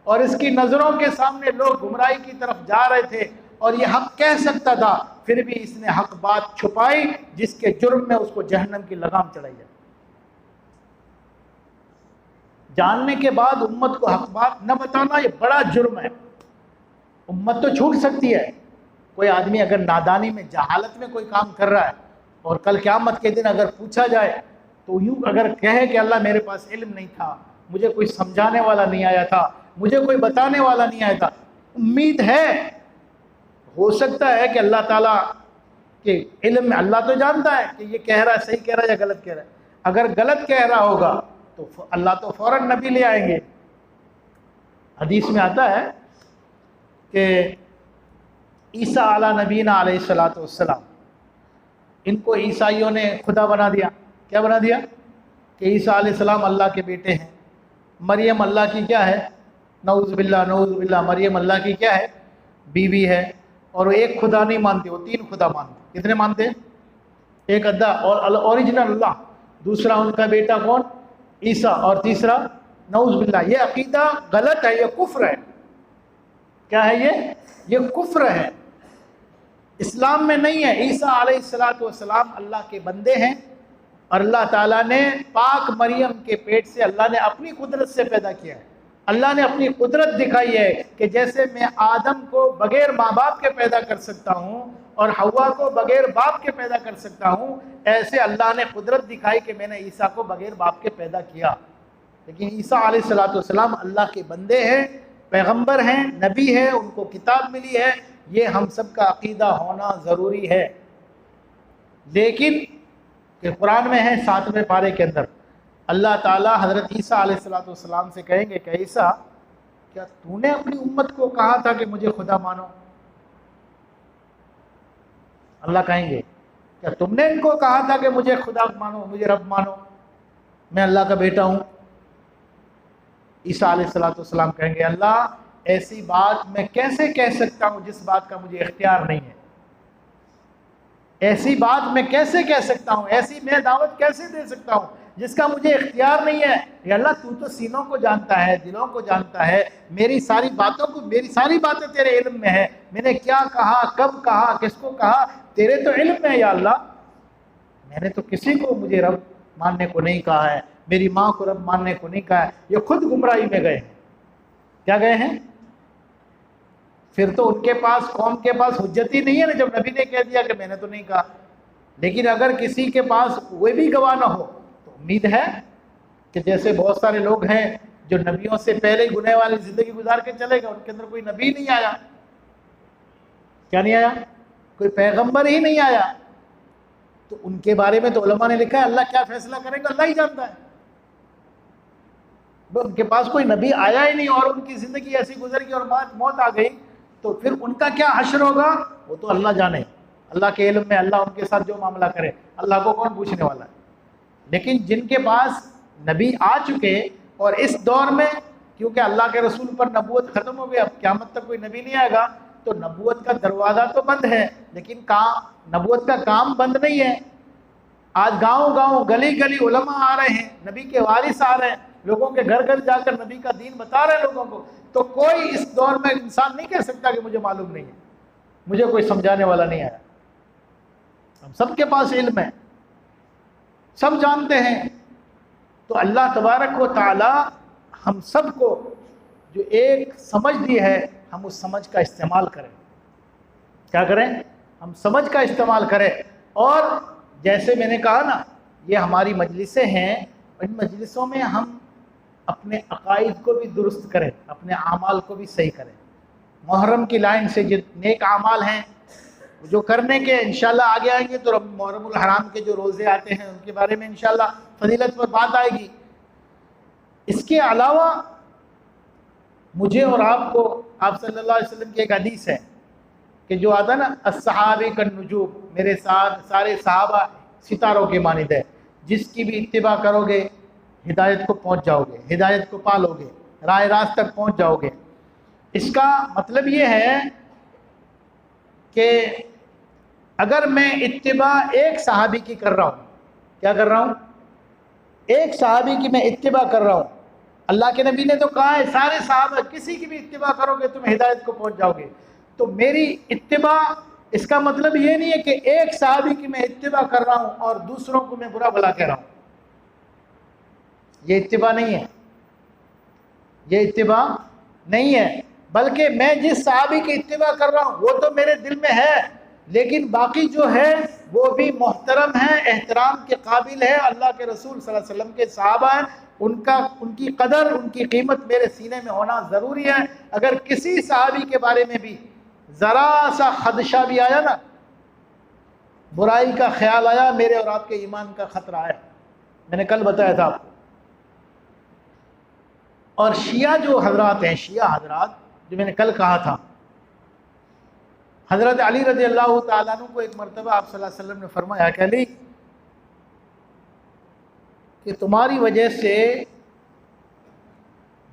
और इसकी नज़रों के सामने लोग गुमराही की तरफ जा रहे थे और ये हक कह सकता था, फिर भी इसने हक बात छुपाई, जिसके जुर्म में उसको जहन्नम की लगाम चढ़ाई जाए। जानने के बाद उम्मत को हक बात न बताना ये बड़ा जुर्म है। उम्मत तो छूट सकती है, कोई आदमी अगर नादानी में, जहालत में कोई काम कर रहा है और कल क़यामत के दिन अगर पूछा जाए तो यूँ अगर कहे कि अल्लाह मेरे पास इल्म नहीं था, मुझे कोई समझाने वाला नहीं आया था, मुझे कोई बताने वाला नहीं आया था, उम्मीद है, हो सकता है कि अल्लाह ताला के इल्म में, अल्लाह तो जानता है कि ये कह रहा है सही कह रहा है या गलत कह रहा है। अगर गलत कह रहा होगा तो अल्लाह तो फ़ौरन नबी ले आएंगे। हदीस में आता है कि ईसा अला नबीना अलैहिस्सलातु वस्सलाम, इनको ईसाइयों ने खुदा बना दिया। क्या बना दिया? कि ईसा अलैहिस्सलाम अल्लाह के बेटे हैं, मरियम अल्लाह की क्या है, नऊज़ बिल्लाह, मरियम अल्लाह की क्या है, बीवी है। और वो एक खुदा नहीं मानते, वो 3 खुदा मानते। कितने मानते हैं? एक अद्दा और ओरिजिनल अल्लाह, दूसरा उनका बेटा कौन, ईसा, और तीसरा नऊज़ बिल्लाह। ये अकीदा गलत है, ये कुफ्र है। क्या है ये कुफ्र है, इस्लाम में नहीं है। ईसा अलैहिस्सलातु वस्सलाम अल्लाह के बंदे हैं और अल्लाह ताला ने पाक मरियम के पेट से अल्लाह ने अपनी कुदरत से पैदा किया है। अल्लाह ने अपनी कुदरत दिखाई है कि जैसे मैं आदम को बगैर माँ बाप के पैदा कर सकता हूँ और हव्वा को बगैर बाप के पैदा कर सकता हूँ, ऐसे अल्लाह ने कुदरत दिखाई कि मैंने ईसा को बगैर बाप के पैदा किया। लेकिन ईसा अलैहिस्सलातु वस्सलाम अल्लाह के बंदे हैं, पैगंबर हैं, नबी हैं, उनको किताब मिली है, ये हम सब का अकीदा होना ज़रूरी है। लेकिन कि कुरान में है 7वें पारे के अंदर अल्लाह ताला हज़रत ईसा अलैहिस्सलातु वस्सलाम से कहेंगे कि ईसा, क्या तूने अपनी उम्मत को कहा था कि मुझे खुदा मानो? अल्लाह कहेंगे क्या तुमने इनको कहा था कि मुझे खुदा मानो, मुझे रब मानो, मैं अल्लाह का बेटा हूँ? ईसा अलैहिस्सलातु वस्सलाम कहेंगे अल्लाह ऐसी बात मैं कैसे कह सकता हूँ जिस बात का मुझे इख्तियार नहीं है। ऐसी बात मैं कैसे कह सकता हूँ, ऐसी मैं दावत कैसे दे सकता हूँ जिसका मुझे इख्तियार नहीं है। या अल्लाह तू तो सीनों को जानता है, दिलों को जानता है, मेरी सारी बातें तेरे इल्म में है। मैंने क्या कहा, कब कहा, किसको कहा, तेरे तो इल्म में है या अल्लाह। मैंने तो किसी को मुझे रब मानने को नहीं कहा है, मेरी माँ को रब मानने को नहीं कहा है। ये खुद गुमराही में गए हैं। क्या गए हैं? फिर तो उनके पास, कौम के पास हुज्जत ही नहीं है ना, जब नबी ने कह दिया कि मैंने तो नहीं कहा। लेकिन अगर किसी के पास वो भी गवाह ना हो तो उम्मीद है कि जैसे बहुत सारे लोग हैं जो नबियों से पहले ही गुनाह वाली जिंदगी गुजार के चले गए, उनके अंदर कोई नबी नहीं आया। क्या नहीं आया? कोई पैगंबर ही नहीं आया। तो उनके बारे में तो उलमा ने लिखा है अल्लाह क्या फैसला करेगा अल्लाह ही जानता है। उनके पास कोई नबी आया ही नहीं और उनकी जिंदगी ऐसी गुजर गई और मौत आ गई, तो फिर उनका क्या हश्र होगा वो तो अल्लाह जाने। अल्लाह के इल्म में, अल्लाह उनके साथ जो मामला करे, अल्लाह को कौन पूछने वाला है। लेकिन जिनके पास नबी आ चुके और इस दौर में, क्योंकि अल्लाह के रसूल पर नबूवत ख़त्म हो गई, अब क़यामत तक कोई नबी नहीं आएगा, तो नबूवत का दरवाज़ा तो बंद है, लेकिन नबूवत का काम बंद नहीं है। आज गाँव गाँव, गली गली उलमा आ रहे हैं, नबी के वारिस आ रहे हैं, लोगों के घर घर जाकर नबी का दीन बता रहे हैं लोगों को। तो कोई इस दौर में इंसान नहीं कह सकता कि मुझे मालूम नहीं है, मुझे कोई समझाने वाला नहीं आया। हम सबके पास इल्म है, सब जानते हैं। तो अल्लाह तबारक व तआला हम सबको जो एक समझ दी है, हम उस समझ का इस्तेमाल करें। क्या करें? हम समझ का इस्तेमाल करें। और जैसे मैंने कहा ना, ये हमारी मजलिसें हैं, इन मजलिसों में हम अपने अकाइद को भी दुरुस्त करें, अपने आमाल को भी सही करें। मुहर्रम की लाइन से जो नेक आमाल हैं जो करने के इंशाल्लाह आगे आएंगे, तो मुहर्रमुल हराम के जो रोज़े आते हैं उनके बारे में इंशाल्लाह फजीलत पर बात आएगी। इसके अलावा मुझे और आपको, आप सल्लल्लाहु अलैहि वसल्लम की एक हदीस है कि जो आता ना, अस्सहाबी कन नुजूम, मेरे साथ सारे सहाबा सितारों के मानिंद है, जिसकी भी इत्तिबा करोगे हिदायत को पहुंच जाओगे, हिदायत को पालोगे, राह रास्त तक पहुंच जाओगे। इसका मतलब ये है कि अगर मैं इत्तिबा एक सहाबी की कर रहा हूँ, क्या कर रहा हूँ? एक सहाबी की मैं इत्तिबा कर रहा हूँ। अल्लाह के नबी ने तो कहा है सारे सहाबा किसी की भी इत्तिबा करोगे तुम हिदायत को पहुंच जाओगे। तो मेरी इत्तिबा, इसका मतलब ये नहीं है कि एक सहाबी की मैं इत्तिबा कर रहा हूँ और दूसरों को मैं बुरा भला कह रहा हूँ। ये इत्तिबा नहीं है, ये इत्तिबा नहीं है। बल्कि मैं जिस सहाबी की इत्तिबा कर रहा हूँ वो तो मेरे दिल में है, लेकिन बाकी जो है वो भी मोहतरम है, एहतराम के काबिल है। अल्लाह के रसूल सल्लल्लाहु अलैहि वसल्लम के सहाबा हैं, उनकी कदर, उनकी कीमत मेरे सीने में होना ज़रूरी है। अगर किसी सहाबी के बारे में भी ज़रा सा खदशा भी आया ना, बुराई का ख्याल आया, मेरे और आपके ईमान का ख़तरा आया। मैंने कल बताया था आपको। और शिया जो हजरात हैं, शिया हजरात जो मैंने कल कहा था, हज़रत अली रज़ी अल्लाह तआला अन्हु को एक मरतबा आप सल्लल्लाहु अलैहि वसल्लम ने फरमाया कि अली, कि तुम्हारी वजह से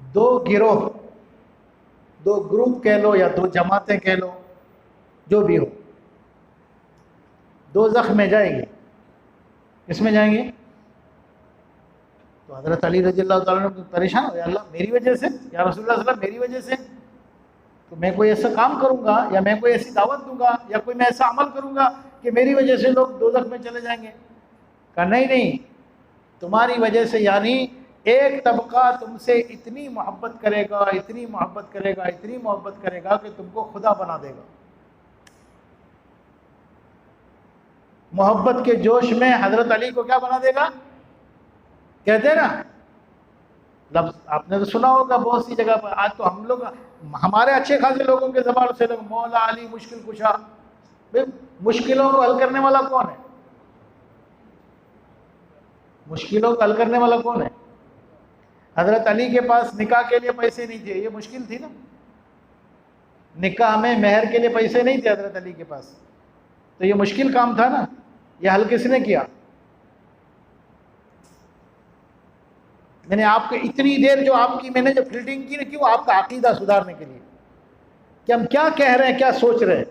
दो गिरोह, दो ग्रुप कह लो या दो जमातें कह लो, जो भी हो, दोज़ख में जाएंगे। किसमें जाएंगे? तो हज़रत अली रज़ी अल्लाह तआला अन्हु परेशान हो, या अल्लाह मेरी वजह से, या रसूलुल्लाह सल्लल्लाहु अलैहि वसल्लम मेरी वजह से, तो मैं कोई ऐसा काम करूंगा या मैं कोई ऐसी दावत दूंगा या कोई मैं ऐसा अमल करूंगा कि मेरी वजह से लोग दोज़ख में चले जाएंगे? कहा नहीं नहीं, तुम्हारी वजह से, यानी एक तबका तुमसे इतनी मोहब्बत करेगा, इतनी मोहब्बत करेगा, इतनी मोहब्बत करेगा कि तुमको खुदा बना देगा। मोहब्बत के जोश में हजरत अली को क्या बना देगा? कहते हैं ना लफ्ज़, आपने तो सुना होगा बहुत सी जगह पर। आज तो हम लोग, हमारे अच्छे खासे लोगों के ज़बान से लोग मौला अली मुश्किल कुशा, मुश्किलों को हल करने वाला कौन है? मुश्किलों को हल करने वाला कौन है? हजरत अली के पास निकाह के लिए पैसे नहीं थे, ये मुश्किल थी ना। निकाह में मेहर के लिए पैसे नहीं थे हजरत अली के पास, तो ये मुश्किल काम था ना। ये हल किसने किया? मैंने आपको इतनी देर जो आपकी मैंने जो फील्डिंग की ना, क्यों? आपका अकीदा सुधारने के लिए कि हम क्या कह रहे हैं, क्या सोच रहे हैं।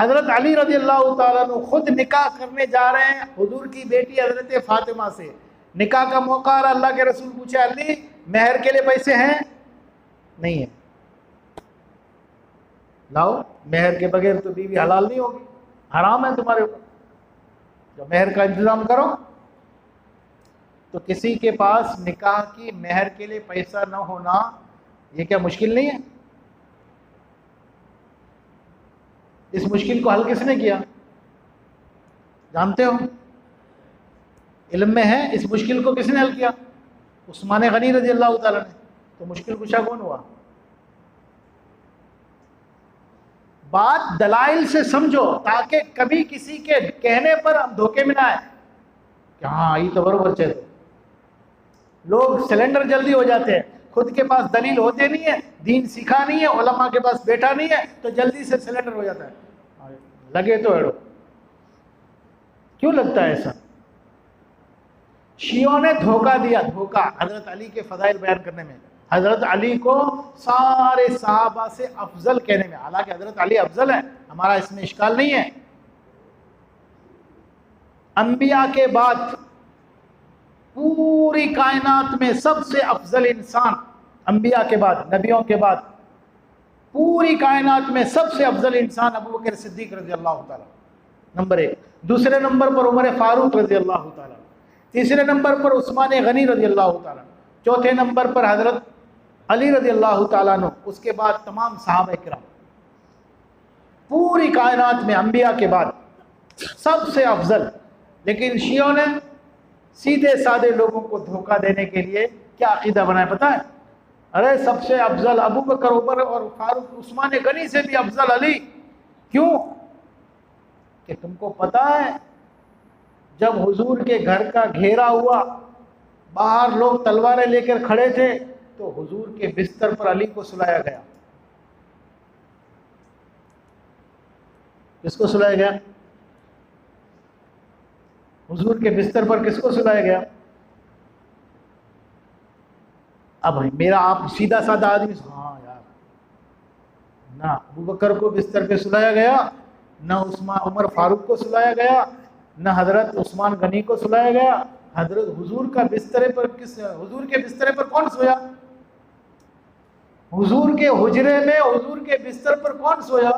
हजरत अली रजी अल्लाह ताला अन्हु खुद निकाह करने जा रहे हैं हुजूर की बेटी हजरत फातिमा से। निकाह का मौका और अल्लाह के रसूल पूछे, अली मेहर के लिए पैसे हैं? नहीं है। लाओ, मेहर के बगैर तो बीवी हलाल नहीं होगी, हराम है तुम्हारे ऊपर, जब मेहर का इंतजाम करो। तो किसी के पास निकाह की मेहर के लिए पैसा न होना ये क्या मुश्किल नहीं है? इस मुश्किल को हल किसने किया जानते हो? इल्म में है, इस मुश्किल को किसने हल किया? उस्मान गनी रजी अल्लाह ताला ने। तो मुश्किल कुशा कौन हुआ? बात दलाइल से समझो ताकि कभी किसी के कहने पर हम धोखे में ना आए कि हाँ ये तो बरोबर चाहिए। लोग सिलेंडर जल्दी हो जाते हैं, खुद के पास दलील होते नहीं है, दीन सीखा नहीं है, उलमा के पास बैठा नहीं है, तो जल्दी से सिलेंडर हो जाता है। लगे तो एड़ो। क्यों लगता है ऐसा? शियों ने धोखा दिया, धोखा हजरत अली के फजाइल बयान करने में, हजरत अली को सारे सहाबा से अफजल कहने में। हालांकि हजरत अली अफजल है, हमारा इसमें इश्काल नहीं है। अंबिया के बाद पूरी कायनात में सबसे अफजल इंसान, अंबिया के बाद, नबियों के बाद पूरी कायनात में सबसे अफजल इंसान अबू बकर सिद्दीक रजी अल्लाह ताला नंबर 1। दूसरे नंबर पर उमर फारूक रजी अल्लाह ताला, तीसरे नंबर पर उस्मान गनी रजी अल्लाह ताला, चौथे नंबर पर हजरत अली रजी अल्लाह ताला अन्हु, उसके बाद तमाम सहाबा किराम। पूरी कायनात में अंबिया के बाद सबसे अफजल। लेकिन शियों ने सीधे साधे लोगों को धोखा देने के लिए क्या अकीदा बनाया पता है? अरे सबसे अफजल अबू बकर, उमर और फारूक, उस्मान गनी से भी अफजल अली। क्यों? कि तुमको पता है जब हुजूर के घर का घेरा हुआ, बाहर लोग तलवारें लेकर खड़े थे, तो हुजूर के बिस्तर पर अली को सुलाया गया। किसको सुलाया गया? हुजूर के बिस्तर पर किसको सुलाया गया? अब भाई मेरा आप सीधा साधा आदमी, हाँ यार, ना अबू बकर को बिस्तर पे सुलाया गया, ना उमर फारूक को सुलाया गया, ना हजरत उस्मान गनी को सुलाया गया। हजरत हुजूर का बिस्तरे पर हुजूर के बिस्तरे पर कौन सोया? हुजूर के हुजरे में हुजूर के बिस्तर पर कौन सोया?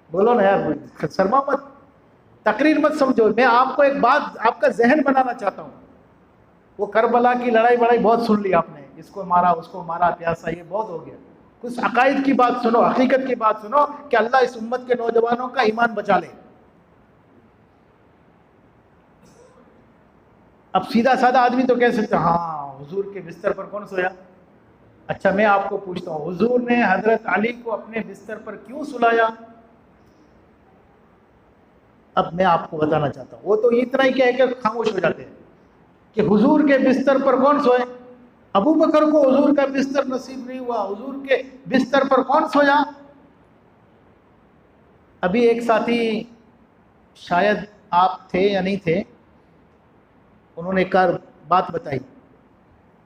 बोलो ना यार, शर्मा मत, तकरीर मत समझो। मैं आपको एक बात, आपका जहन बनाना चाहता हूँ। वो करबला की लड़ाई बड़ाई बहुत सुन ली आपने, इसको मारा उसको मारा, प्यासा, ये बहुत हो गया। कुछ अकायद की बात सुनो, हकीकत की बात सुनो कि अल्लाह इस उम्मत के नौजवानों का ईमान बचा ले। अब सीधा साधा आदमी तो कह सकते हाँ हुजूर के बिस्तर पर कौन सोया? अच्छा मैं आपको पूछता हूँ, हुजूर ने हजरत अली को अपने बिस्तर पर क्यों सुलाया? अब मैं आपको बताना चाहता हूँ। वो तो इतना ही कहकर खामोश हो जाते हैं कि हुजूर के बिस्तर पर कौन सोए? अबू बकर को हुजूर का बिस्तर नसीब नहीं हुआ, हुजूर के बिस्तर पर कौन सोया? अभी एक साथी, शायद आप थे या नहीं थे, उन्होंने एक बात बताई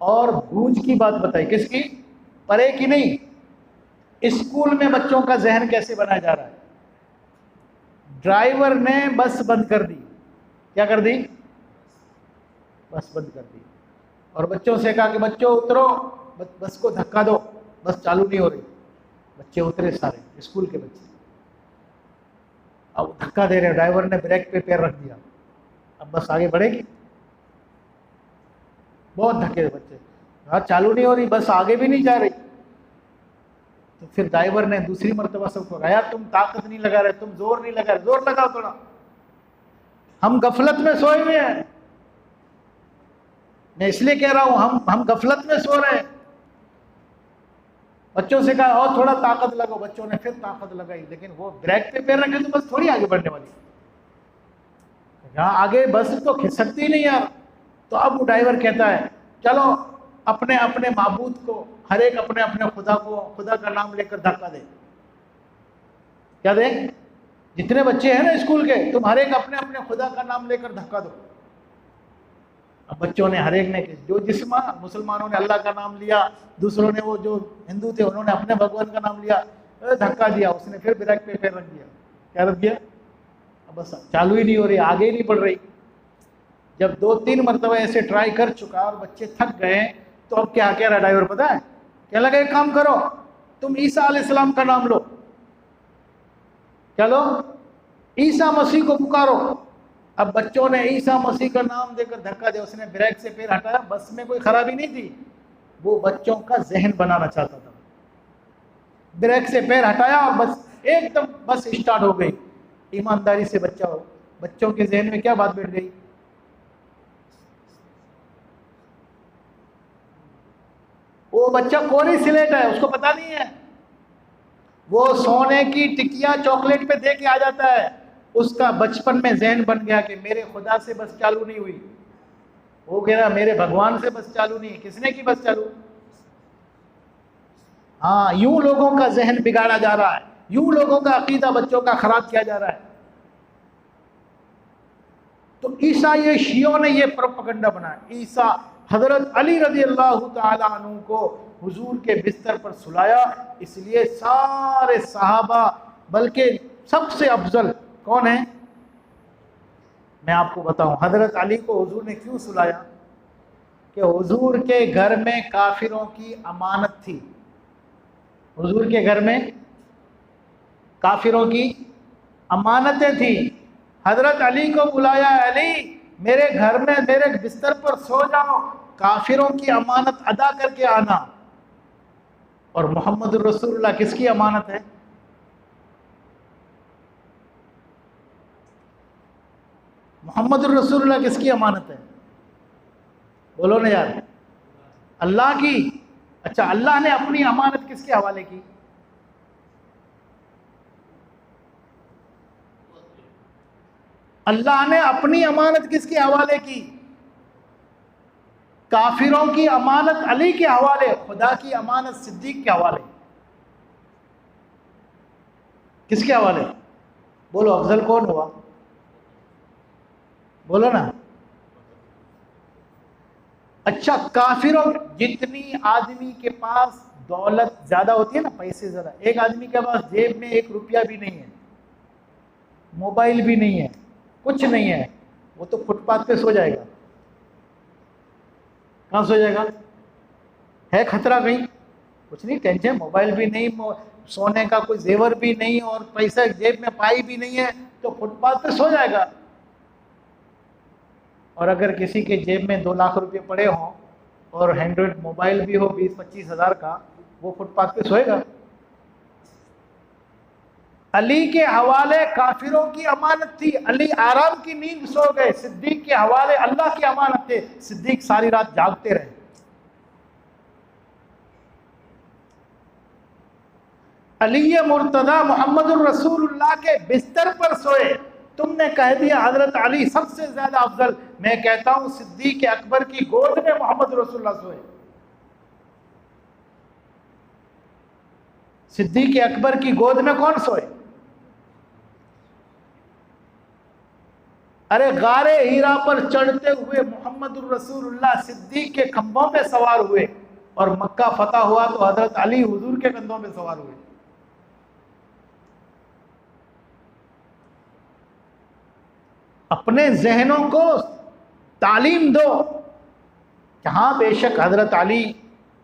और गूंज की बात बताई। किसकी? परे की नहीं। स्कूल में बच्चों का जहन कैसे बनाया जा रहा है। ड्राइवर ने बस बंद कर दी। क्या कर दी? बस बंद कर दी। और बच्चों से कहा कि बच्चों उतरो, बस को धक्का दो, बस चालू नहीं हो रही। बच्चे उतरे, सारे स्कूल के बच्चे। अब धक्का दे रहे, ड्राइवर ने ब्रेक पे पैर रख दिया, अब बस आगे बढ़ेगी। बहुत धक्के बच्चे, हाँ चालू नहीं हो रही, बस आगे भी नहीं जा रही। तो फिर ड्राइवर ने दूसरी मरतबा सबको कहा, यार तुम ताकत नहीं लगा रहे, तुम जोर नहीं लगा रहे, जोर लगाओ थोड़ा, हम गफलत में सोए हुए हैं। मैं इसलिए कह रहा हूं हम गफलत में सो रहे हैं। बच्चों से कहा और थोड़ा ताकत लगाओ, बच्चों ने फिर ताकत लगाई, लेकिन वो ब्रेक पे पैर रखे तो बस थोड़ी आगे बढ़ने वाली, यहाँ आगे बस तो खिसकती नहीं यार। तो अब वो ड्राइवर कहता है चलो अपने अपने माबूद को, हर एक अपने अपने खुदा को, खुदा का नाम लेकर धक्का दे। क्या दे? जितने बच्चे हैं ना स्कूल के, तुम हर एक अपने अपने खुदा का नाम लेकर धक्का दो। अब बच्चों ने हर एक ने, जो मुसलमानों ने अल्लाह का नाम लिया, दूसरों ने, वो जो हिंदू थे उन्होंने अपने भगवान का नाम लिया, धक्का दिया उसने, फिर ब्रेक पे पैर रख दिया। क्या रख दिया? अब बस चालू ही नहीं हो रही, आगे ही नहीं बढ़ रही। जब 2-3 मरतबा ऐसे ट्राई कर चुका और बच्चे थक गए, तो अब क्या कह रहा ड्राइवर पता है? क्या लगा, एक काम करो, तुम ईसा अलैहिस्सलाम का नाम लो। क्या लो? ईसा मसीह को पुकारो। अब बच्चों ने ईसा मसीह का नाम देकर धक्का दिया, उसने ब्रेक से पैर हटाया। बस में कोई खराबी नहीं थी, वो बच्चों का जहन बनाना चाहता था। ब्रेक से पैर हटाया और बस एकदम बस स्टार्ट हो गई। ईमानदारी से बच्चों के जहन में क्या बात बैठ गई? वो बच्चा कोरी सिलेट है, उसको पता नहीं है। वो सोने की टिकिया चॉकलेट पे दे के आ जाता है। उसका बचपन में जहन बन गया कि मेरे खुदा से बस चालू नहीं हुई। वो कह रहा मेरे भगवान से बस चालू नहीं है। किसने की बस चालू? हाँ, यूं लोगों का जहन बिगाड़ा जा रहा है, यूं लोगों का अकीदा बच्चों का खराब किया जा रहा है। तो ईसा, ये शियों ने ये प्रोपेगेंडा बनाया। ईसा, हजरत अली रज़ी अल्लाह ताला अन्हु को हुजूर के बिस्तर पर सुलाया, इसलिए सारे सहाबा, बल्कि सबसे अफजल कौन है मैं आपको बताऊं, हजरत अली को हुजूर ने क्यों सुलाया? कि हुजूर के घर में काफिरों की अमानत थी। हुजूर के घर में काफिरों की अमानतें थी। हजरत अली को बुलाया, अली मेरे घर में मेरे बिस्तर पर सो जाओ, काफिरों की अमानत अदा करके आना। और मोहम्मद रसूलुल्लाह किसकी अमानत है? मोहम्मद रसूलुल्लाह किसकी अमानत है? बोलो ना यार, अल्लाह की। अच्छा, अल्लाह ने अपनी अमानत किसके हवाले की? अल्लाह ने अपनी अमानत किसके हवाले की? काफिरों की अमानत अली के हवाले, खुदा की अमानत सिद्दीक के हवाले। किसके हवाले? बोलो, अफजल कौन हुआ? बोलो ना। अच्छा, काफिरों, जितनी आदमी के पास दौलत ज्यादा होती है ना, पैसे ज्यादा, एक आदमी के पास जेब में 1 रुपया भी नहीं है, मोबाइल भी नहीं है, कुछ नहीं है, वो तो फुटपाथ पे सो जाएगा। कहाँ सो जाएगा? है खतरा कहीं? कुछ नहीं, टेंशन, मोबाइल भी नहीं, सोने का कोई जेवर भी नहीं और पैसा जेब में पाई भी नहीं है, तो फुटपाथ पे सो जाएगा। और अगर किसी के जेब में 2 लाख रुपए पड़े हों और एंड्रॉइड मोबाइल भी हो 20-25 हज़ार का, वो फुटपाथ पे सोएगा? अली के हवाले काफिरों की अमानत थी, अली आराम की नींद सो गए। सिद्दीक के हवाले अल्लाह की अमानत थे, सिद्दीक सारी रात जागते रहे। अली मुर्तदा मोहम्मद रसूलुल्लाह के बिस्तर पर सोए। तुमने कह दिया हजरत अली सबसे ज्यादा अफजल, मैं कहता हूं सिद्दीक अकबर की गोद में मोहम्मद रसूलुल्लाह सोए। सिद्दीक अकबर की गोद में कौन सोए? अरे गारे हीरा पर चढ़ते हुए मोहम्मद रसूलुल्लाह सिद्दीक के खंभों पे सवार हुए, और मक्का फतह हुआ तो हजरत अली हुजूर के कंधों पे सवार हुए। अपने जहनों को तालीम दो कि हाँ, बेशक हजरत अली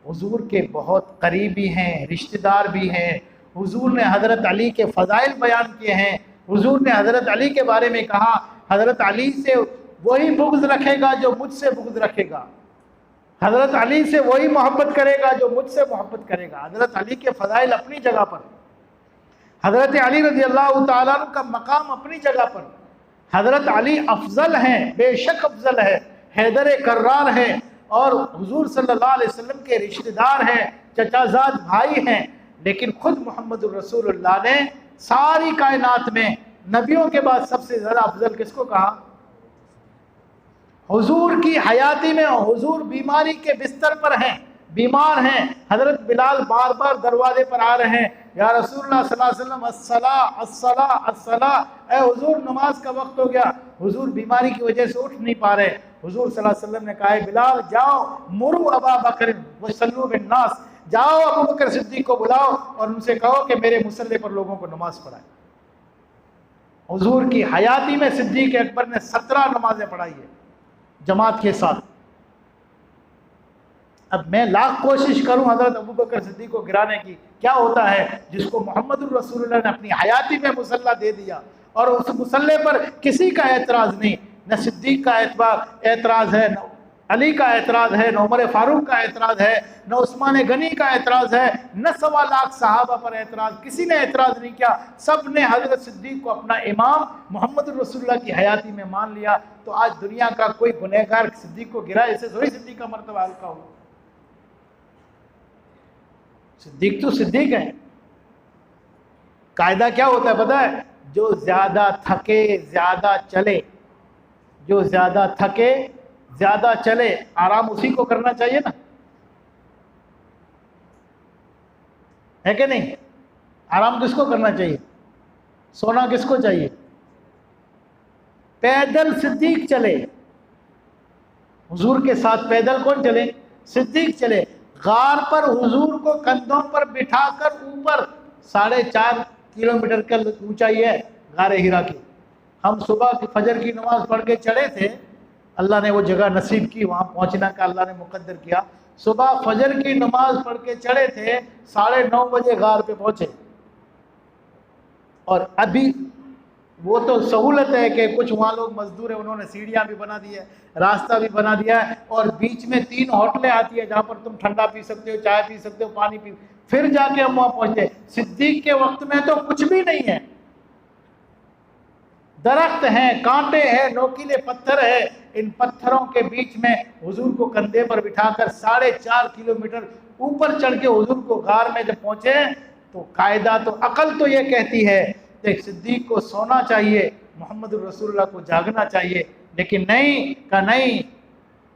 हुजूर के बहुत करीबी हैं, रिश्तेदार भी हैं। हुजूर ने हजरत अली के फजाइल बयान किए हैं। हुजूर ने हजरत अली के बारे में कहा, हजरत अली से वही बुग़्ज़ रखेगा जो मुझसे बुग़्ज़ रखेगा, हजरत अली से वही मोहब्बत करेगा जो मुझसे मोहब्बत करेगा। हजरत अली के फजाइल अपनी जगह पर, हजरत अली रज़ी अल्लाह तआला अन्हु का मकाम अपनी जगह पर। हजरत अली अफजल हैं, बेशक अफजल है, हैदर कर्रार हैं और हुजूर सल्लल्लाहु अलैहि वसल्लम के रिश्तेदार हैं, चचाजाद भाई हैं। लेकिन खुद मोहम्मद रसूलुल्लाह ने सारी कायनात में नबियों के बाद सबसे ज़्यादा अफजल किसको कहा? हुजूर की हयाती में हुजूर बीमारी के बिस्तर पर हैं, बीमार हैं। हजरत बिलाल बार बार दरवाजे पर आ रहे हैं, या रसूलुल्लाह सल्लल्लाहु अलैहि वसल्लम अस्सला अस्सला अस्सला, ए हुजूर नमाज का वक्त हो गया। हुजूर बीमारी की वजह से उठ नहीं पा रहे। हुजूर सल्लल्लाहु अलैहि वसल्लम ने कहा, बिलाल जाओ, मुरु अबा बकर वसल्लु बिन्नास, जाओ अबू बकर सिद्दीक को बुलाओ और उनसे कहो कि मेरे मुसल्ले पर लोगों को नमाज पढ़ाए। हुजूर की हयाती में सिद्दीक अकबर ने 17 नमाजें पढ़ाई है जमात के साथ। अब मैं लाख कोशिश करूं हजरत अबू बकर सिद्दीक को गिराने की, क्या होता है जिसको मोहम्मद रसूलुल्लाह ने अपनी हयाती में मुसल्ला दे दिया और उस मुसल्ले पर किसी का एतराज नहीं, न सिद्दीक का एतराज है, न अली का एतराज है, न उमर फारूक का एतराज है, न उस्मान गनी का एतराज है, न 1.25 लाख सहाबा पर एतराज, किसी ने एतराज नहीं किया। सब ने हजरत सिद्दीक को अपना इमाम मोहम्मद रसूलुल्लाह की हयाती में मान लिया। तो आज दुनिया का कोई गुनहगार सिद्दीक को गिरा, इससे थोड़ी सिद्दीक का मर्तबा हल्का हो। सिद्दीक तो सिद्दीक है। कायदा क्या होता है पता है? जो ज्यादा थके ज्यादा चले, जो ज्यादा थके ज्यादा चले, आराम उसी को करना चाहिए ना, है कि नहीं? आराम किसको करना चाहिए? सोना किसको चाहिए? पैदल सिद्दीक चले, हुजूर के साथ पैदल कौन चले? सिद्दीक चले। गार पर हुजूर को कंधों पर बिठाकर ऊपर 4.5 किलोमीटर का ऊंचाई है गारे हिरा की। हम सुबह की फजर की नमाज पढ़ के चढ़े थे, अल्लाह ने वो जगह नसीब की, वहां पहुंचना का अल्लाह ने मुकद्दर किया। सुबह फजर की नमाज पढ़ के चढ़े थे, 9:30 बजे गार पे पहुंचे। और अभी वो तो सहूलत है कि कुछ वहाँ लोग मजदूर है, उन्होंने सीढ़ियाँ भी बना दी है, रास्ता भी बना दिया है, और बीच में 3 होटलें आती है जहाँ पर तुम ठंडा पी सकते हो, चाय पी सकते हो, पानी पी, फिर जाके हम वहाँ पहुँचे। सिद्दीक के वक्त में तो कुछ भी नहीं है, दरख्त हैं, कांटे हैं, नोकीले पत्थर है। इन पत्थरों के बीच में हुजूर को कंधे पर बिठाकर 4.5 किलोमीटर ऊपर चढ़ के हुजूर को गार में जब पहुंचे, तो कायदा तो अकल तो ये कहती है कि सिद्दीक को सोना चाहिए, मोहम्मद रसूलुल्लाह को जागना चाहिए, लेकिन नहीं का नहीं,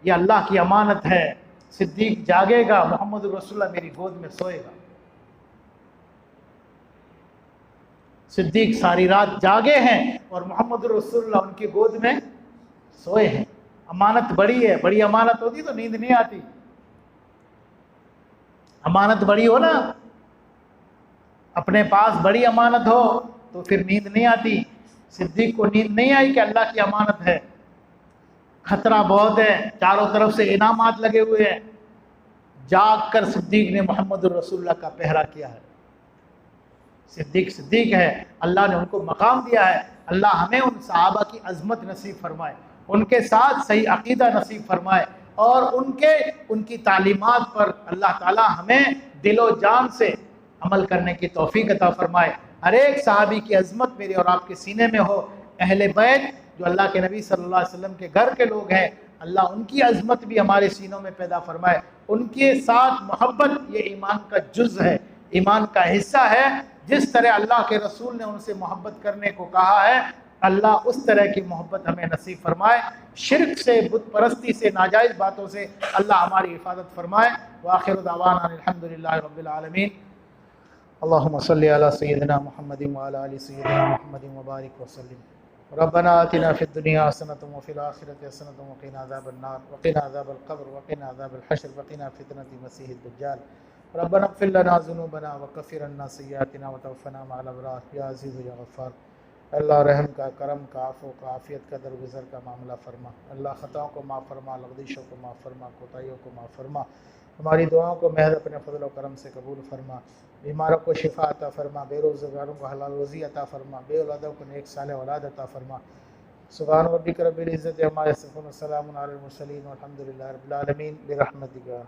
ये अल्लाह की अमानत है। सिद्दीक जागेगा, मोहम्मद रसूलुल्लाह मेरी गोद में सोएगा। सिद्दीक सारी रात जागे हैं और मोहम्मद रसूलुल्लाह उनकी गोद में सोए हैं। अमानत बड़ी है, बड़ी अमानत होती तो नींद नहीं आती। अमानत बड़ी हो ना, अपने पास बड़ी अमानत हो तो फिर नींद नहीं आती। सिद्दीक को नींद नहीं आई कि अल्लाह की अमानत है, खतरा बहुत है, चारों तरफ से इनामात लगे हुए हैं। जाग कर सिद्दीक ने मोहम्मद रसूलुल्लाह का पहरा किया है। सिद्दीक सिद्दीक है, अल्लाह ने उनको मकाम दिया है। अल्लाह हमें उन सहाबा की अजमत नसीब फरमाए, उनके साथ सही अकीदा नसीब फरमाए, और उनकी तालीमात पर अल्लाह ताला हमें दिलो जान से अमल करने की तौफीक अता फरमाए। हर एक सहाबी की अजमत मेरे और आपके सीने में हो। अहले बैत जो अल्लाह के नबी सल्लल्लाहु अलैहि वसल्लम के घर के लोग हैं, अल्लाह उनकी अजमत भी हमारे सीनों में पैदा फरमाए। उनके साथ मोहब्बत ये ईमान का जुज़ है, ईमान का हिस्सा है। जिस तरह अल्लाह के रसूल ने उनसे मोहब्बत करने को कहा है, अल्लाह उस तरह की मोहब्बत हमें नसीब फरमाए। शिर्क से, बुत परस्ती से, नाजायज़ बातों से अल्लाह हमारी हिफाजत फरमाए। व आखिरु दअवाना अल्हम्दुलिल्लाहि रब्बिल आलमीन। अल्लाहुम्मा सल्लि अला सय्यिदिना मुहम्मदिन व अला आलि सय्यिदिना मुहम्मदिन व बारिक व सल्लिम। रब्बना आतिना फिद दुनिया हसनतन व फिल आखिरति हसनतन व क़िना अज़ाबन नार व क़िना अज़ाबल क़ब्र व क़िना अज़ाबल हश्र व क़िना फ़ितनति मसीहिद दज्जाल। रब्बना इग़फ़िर लना ज़ुनूबना व कफ़्फ़िर अन्ना सय्यिआतिना व तवफ़्फ़ना मअल अबरार या अज़ीज़ या गफ़्फ़ार। अल्लाह रहम का, करम का, आफ़ो का, आफ़ियत का, दरगुज़र का मामला फरमा। अल्लाह ख़ताओं को माफ़ फरमा, लग़ज़िशों को माफ़ फरमा, कोताहियों को माफ़ फरमा। हमारी दुआओं को महज अपने फ़ज़ल व करम से कबूल फरमा। बीमारों को शिफा अता फरमा, बेरोज़गारों को हलाल रोज़ी अता फरमा, बेऔलादों को नेक साले औलाद अता फरमा। सुब्हान रब्बिक रब्बिल इज़्ज़ति अम्मा यसिफ़ून व सलामुन अलल मुरसलीन वल्हम्दुलिल्लाहि रब्बिल आलमीन बिरहमतिका।